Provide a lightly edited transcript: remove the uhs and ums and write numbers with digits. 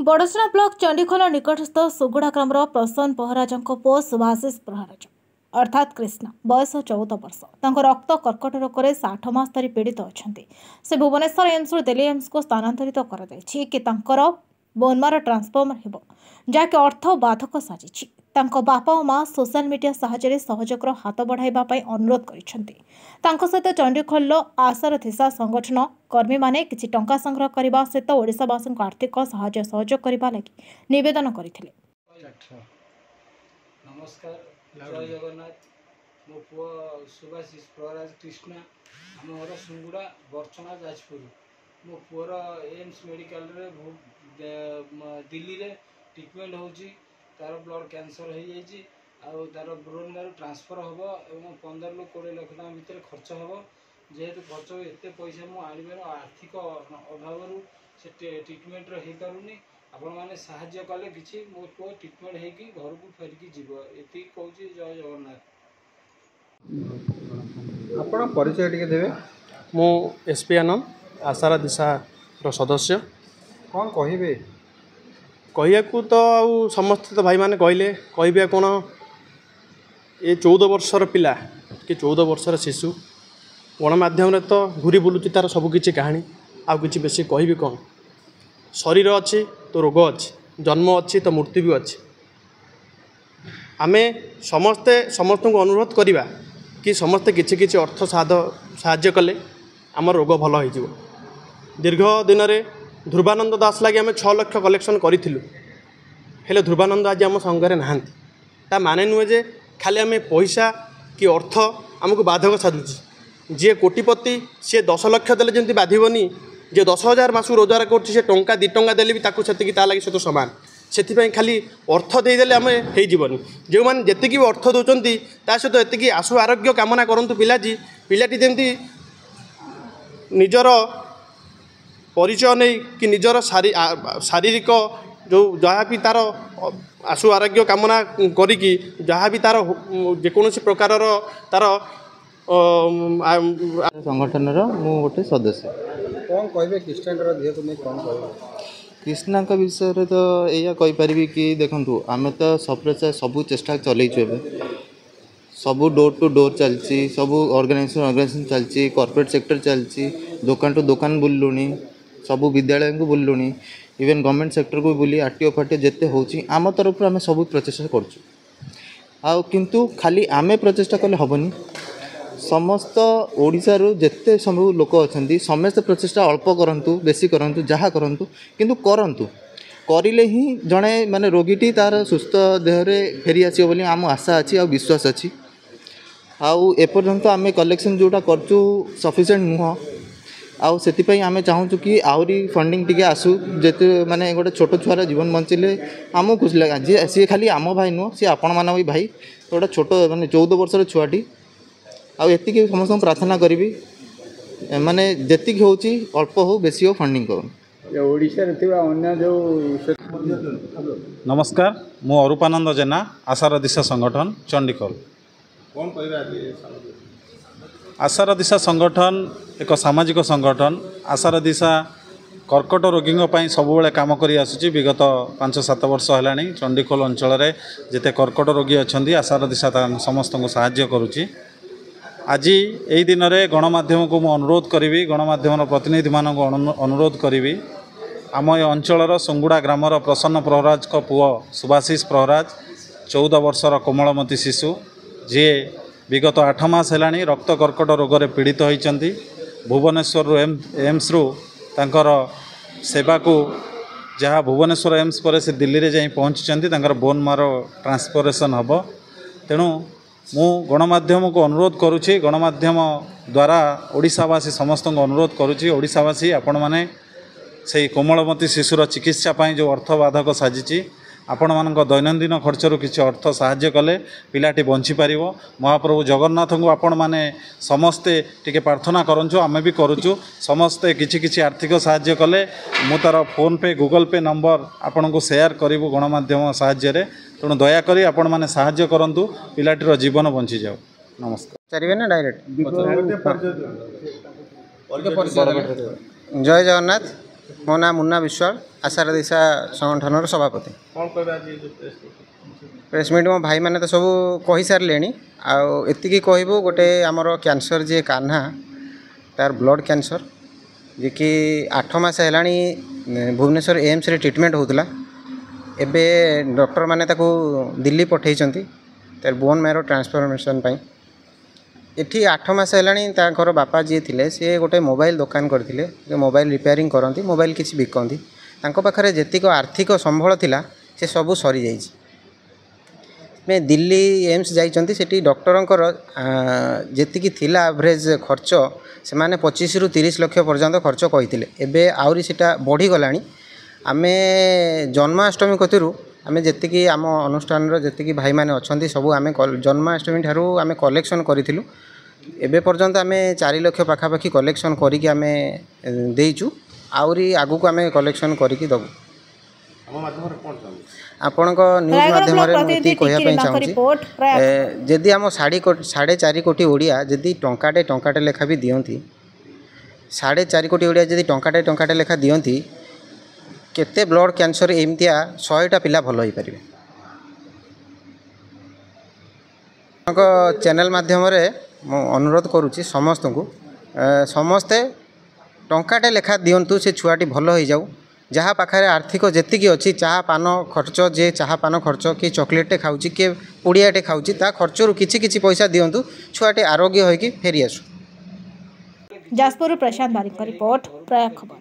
बड़सना block Chandikhol निकटस्थ सुगुड़ा ग्राम प्रसन्न पहराज पुओ सुभाषिष पहराज अर्थात कृष्ण बयस 14 वर्ष रक्त कर्कट रोग 60 मास धरी पीड़ित अच्छा से भुवनेश्वर एम्स दिल्ली एम्स को स्थानांतरित कर बोनमार ट्रांसफॉर्मर हो जहाँकि अर्थ बाधक साजिश बापा और माँ सोशल मीडिया साहाय्य सहयोग हाथ बढ़ाइबा अनुरोध कर सहित चंडीखोल आशार दिशा संगठन कर्मी माने किछि टंका संग्रह करने सहित ओडिशावासी आर्थिक साहाय्य सहयोग करने लगी निवेदन करथिले। नमस्कार, जय जगन्नाथ। मो पुओ सुभाषिष प्रहराज कृष्णा आम घर सुंगुड़ा बर्चना जाजपुर। मो पुअर एम्स मेडिकल रे दिल्ली रे ट्रिटमेंट होची। तार ब्लड कैंसर हो जाइए आउ तार ब्रेन मारू ट्रांसफर हम और 15 ରୁ 20 लाख टका भितर खर्च हम जेहेतु खर्च एत पैसा मुझे आनबार आर्थिक अभाव से ट्रिटमेंट हो पारूनी आपण मैंने साहाय्य कले कि मो पुओ ट्रिटमेंट होगी घर को फेरिकी जीव ये कहूँ। जय जगन्नाथ। आपण परिचय टिके देबे। मु एसपी आनंद आशारा दिशा सदस्य। कौन कहिबे कहया तो आउ समस्त तो भाई माने कहले कहबे कौन ये 14 वर्षर पिला कि 14 वर्षर शिशु गणमाध्यम तो घूरी बुलूची तार सबकि कहानी आउ कि बेसी कहबी कौन। शरीर अच्छी तो रोग अच्छी जन्म अच्छी तो मृत्यु भी अच्छी। आमे समस्ते समस्त को अनुरोध करिबा कि समस्ते किछि किछि अर्थ साहाय्य कले आम रोग भल हो। दीर्घ दिन में ध्रुवानंद दास लगे आम 6 लाख कलेक्शन करूँ हेले ध्रुवानंद आज आम संगे नहांती ता माने नुहे जे खाली आम पैसा कि अर्थ आमको बाधक साजुची। जी कोटिपति सी 10 लाख देले जमी बाधवनी जे 10,000 मासू रोजगार कर टंका 2 टंका देले भी ताकू सेतिकी ता लगी सहित सामान से खाली अर्थ देदेले आम होजन। जो मैंने जी भी अर्थ दौरान ता सहित एति आशु आरोग्य कामना करूँ पिलाटी जमी निजर परिचय नहीं कि निजर शारीरिक जो जहाँ भी तार आशु आरोग्य कामना करी जहाँ भी तार जेकोसी प्रकार तार संगठन मु गोटे सदस्य। कौन कहबे कृष्णा देह को नहीं कौन कहबे कृष्णा विषय तो या कहीपरि कि देखु आम तो सबू चेष्टा चलैचु सबू डोर टू डोर चलती सबू ऑर्गेनाइजेशन चलती कॉर्पोरेट सेक्टर चलती दुकान टू दुकान बुलुनी सबू विद्यालय को बुलुनी इवेन गवर्नमेंट सेक्टर को बुली आरटीओ फाटीओ जिते होची आम तरफ आम सब प्रचेषा करूँ किंतु खाली आमे प्रचेषा कले हेनी समस्त ओडिशार जिते सब लोक अच्छा समस्ते प्रचेषा अल्प करूँ बेसी करूँ जहाँ करूँ किंतु करूँ करिले ही जड़े माने रोगीटी तार सुस्थ देहरे फेरी आसो बोली आम आशा अच्छी आ विश्वास अच्छी आउ एपर्यंत आम कलेक्शन जोटा करचु सफिशिएंट नुह आउ से आम चाहूँ कि आहरी फंडिंग टिके आसू जेते माने गोटे छोट छुआर जीवन बंचिले आमको खुशी लगा जी सी खाली आम भाई नुह सी आपण मान भी भाई गोटे छोट माने 14 वर्षर छुआटी आती समस्त प्रार्थना करी माने जी होची अल्प हो बेसी हो फंडिंग करूँ। नमस्कार, मु अरूपानंद जेना आशार दिशा संगठन चंडीखोल। कौन कहबे आशार दिशा संगठन एक सामाजिक संगठन। आशार दिशा कर्कट रोगी सबुबले काम करी आसुची विगत 5-7 वर्ष है। चंडीखोल अंचल जिते कर्कट रोगी अच्छा आशार दिशा समस्त को साहाय्य करुच्ची। आज यही दिन में गणमाध्यम को मु अनुरोध करी गणमाध्यम प्रतिनिधि मानक अनुरोध करी आम ये अंचल सुंगुड़ा ग्रामर प्रसन्न प्रहराज को पुओ सुभाषिष प्रहराज 14 वर्षर कोमलमती शिशु जी विगत 8 मास है रक्त कर्कट रोग में पीड़ित होती भुवनेश्वर एम्स रु तांकर सेवा को जहाँ भुवनेश्वर एम्स पर से दिल्ली रे जाई पहुँची बोन मारो ट्रांसफरेशन हम। तेणु मु गणमाध्यम को अनुरोध करुच्ची गणमाध्यम द्वारा ओडिशावासी समस्त को अनुरोध करुच्ची ओडिशावासी आपण माने से कोमलमती शिशुर चिकित्सा पाई जो अर्थ बाधक साजिची आपण मान दैनंदिन खर्चर किसी अर्थ साहाय्य कले पिलाटी बंची पार। महाप्रभु जगन्नाथ को आपण माने समस्ते टिके प्रार्थना करूँ आम भी करुचु समस्ते किछि किछि आर्थिक साहाय्य कले मु तार फोन पे गूगल पे नंबर आपण को शेयर करूँ गणमाध्यम साहाय्य। तेणु दयाकोरी आपण माने साहाय्य करंतु पिलाटीर जीवन बंची जाओ। नमस्कार। चलिए ना डायरेक्ट जय जगन्नाथ। ମୋ ନାଁ ମୁନ୍ନା ବିଶ୍ୱାଳ ଆଶାର ଦିଶା ସଂଗଠନର ସଭାପତି। କ'ଣ କହିବେ ଆଜି ପ୍ରେସ୍ ମିଟ୍ ମୋ ଭାଇମାନେ ତ ସବୁ କହିସାରିଲେଣି। ଆଉ ଏତିକି କହିବୁ, ଗୋଟେ ଆମର କ୍ୟାନ୍ସର ଯିଏ କାହ୍ନା, ତାର ବ୍ଲଡ଼ କ୍ୟାନ୍ସର, ଯିଏକି 8 ମାସ ହେଲାଣି ଭୁବନେଶ୍ୱର ଏମ୍ସରେ ଟ୍ରିଟମେଣ୍ଟ ହେଉଥିଲା। ଏବେ ଡକ୍ଟରମାନେ ତାକୁ ଦିଲ୍ଲୀ ପଠାଇଛନ୍ତି ତାର ବୋନ୍ ମ୍ୟାରୋ ଟ୍ରାନ୍ସଫର୍ମେସନ୍ ପାଇଁ। ଏଠି 8 ମାସ ହେଲାଣି ତାଙ୍କର ବାପା ଯିଏ ଥିଲେ ସିଏ ଗୋଟେ ମୋବାଇଲ ଦୋକାନ କରିଥିଲେ, ମୋବାଇଲ ରିପେୟାରିଂ କରନ୍ତି, ମୋବାଇଲ କିଛି ବିକନ୍ତି। ତାଙ୍କ ପାଖରେ ଯେତିକ ଆର୍ଥିକ ସମ୍ବଳ ଥିଲା ସେ ସବୁ ସରିଯାଇଛି। ଦିଲ୍ଲୀ ଏମ୍ସ ଯାଇଛନ୍ତି, ସେଠି ଡକ୍ଟରଙ୍କର ଯେତିକି ଥିଲା ଆଭରେଜ୍ ଖର୍ଚ୍ଚ ସେମାନେ 25ରୁ 30 ଲକ୍ଷ ପର୍ଯ୍ୟନ୍ତ ଖର୍ଚ୍ଚ କହିଥିଲେ। ଏବେ ଆହୁରି ସେଟା ବଢ଼ିଗଲାଣି। ଆମେ ଜନ୍ମାଷ୍ଟମୀ କତିରୁ ଆମେ ଯେତିକି ଆମ ଅନୁଷ୍ଠାନର ଯେତିକି ଭାଇମାନେ ଅଛନ୍ତି ସବୁ ଆମେ ଜନ୍ମାଷ୍ଟମୀ ଠାରୁ ଆମେ କଲେକ୍ସନ୍ କରିଥିଲୁ। ଏବେ ପର୍ଯ୍ୟନ୍ତ ଆମେ 4 ଲକ୍ଷ ପାଖାପାଖି କଲେକ୍ସନ୍ କରିକି ଆମେ ଦେଇଛୁ। ଆହୁରି ଆଗକୁ ଆମେ କଲେକ୍ସନ୍ କରିକି ଦେବୁ। ଆପଣଙ୍କ ନ୍ୟୁଜ୍ ମାଧ୍ୟମରେ ମୁଁ ଏତିକି କହିବା ପାଇଁ ଚାହୁଁଛି, ଯଦି ଆମ 4.5 କୋଟି ଓଡ଼ିଆ ଯଦି ଟଙ୍କାଟେ ଲେଖା ବି ଦିଅନ୍ତି, 4.5 କୋଟି ଓଡ଼ିଆ ଯଦି ଟଙ୍କାଟେ ଲେଖା ଦିଅନ୍ତି, କେତେ ବ୍ଲଡ଼ କ୍ୟାନ୍ସର ଏମିତିଆ 100ଟା ପିଲା ଭଲ ହୋଇପାରିବେ। ଆପଣଙ୍କ ଚ୍ୟାନେଲ୍ ମାଧ୍ୟମରେ ମୁଁ ଅନୁରୋଧ କରୁଛି ସମସ୍ତଙ୍କୁ, ସମସ୍ତେ ଟଙ୍କାଟେ ଲେଖା ଦିଅନ୍ତୁ, ସେ ଛୁଆଟି ଭଲ ହୋଇଯାଉ। ଯାହା ପାଖରେ ଆର୍ଥିକ ଯେତିକି ଅଛି, ଚାହା ପାନ ଖର୍ଚ୍ଚ, ଯେ ଚାହା ପାନ ଖର୍ଚ୍ଚ, କି ଚକୋଲେଟ୍ଟେ ଖାଉଛି, କିଏ ପୁଡ଼ିଆଟେ ଖାଉଛି, ତା ଖର୍ଚ୍ଚରୁ କିଛି ପଇସା ଦିଅନ୍ତୁ, ଛୁଆଟି ଆରୋଗ୍ୟ ହୋଇକି ଫେରି ଆସୁ। ଯାଜପୁର ପ୍ରଶାନ୍ତ ବାରିକଙ୍କ ରିପୋର୍ଟ, ପ୍ରୟାଗ ଖବର।